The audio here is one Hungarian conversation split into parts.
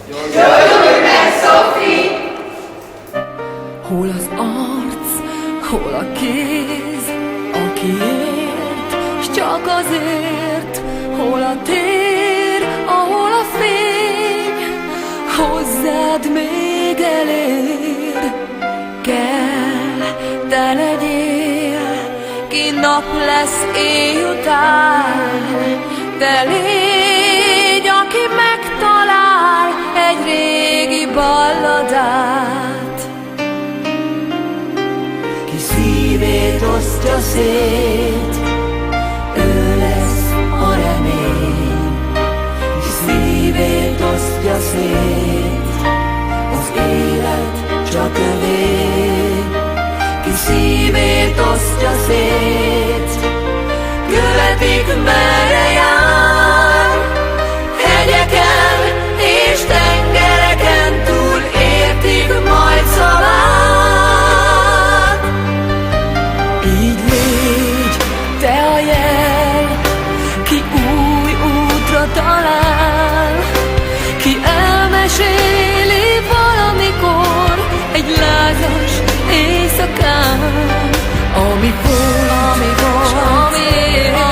Gyógyulj meg, Sophie! Hol az arc, hol a kéz, aki élt, s csak azért, hol a tér, ahol a fény hozzád még elér. Kell, te legyél, ki nap lesz éjután, te légy, aki megtalál egy régi balladát. Ki szívét osztja szét, ő lesz a remény. Ki szívét osztja szét, az élet csak övé. Ki szívét osztja szét, követik merre jár. Hegyeken és tengereken túl értik majd szavát. Így légy te a jel, ki új útra talál, ki elmeséli valamikor egy lázas éjszakán, ami volt, s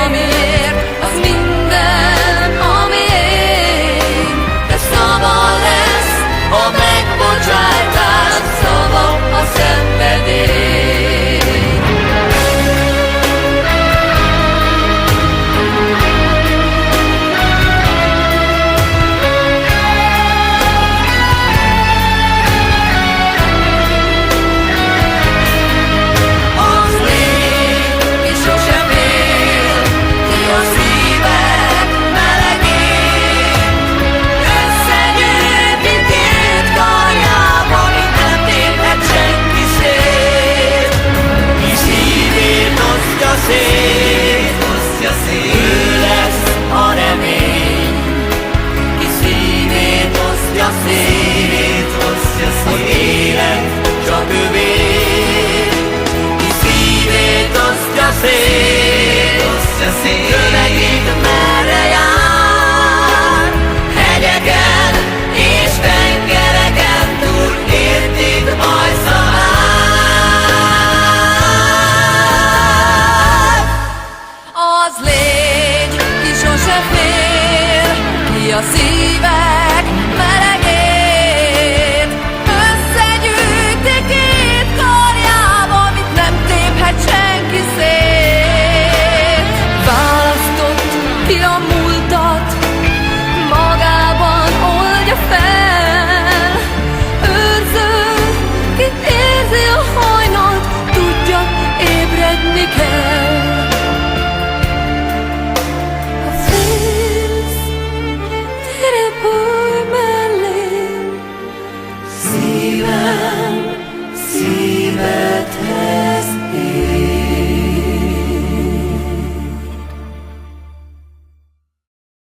amiért, az minden, ami ég, de szabad lesz a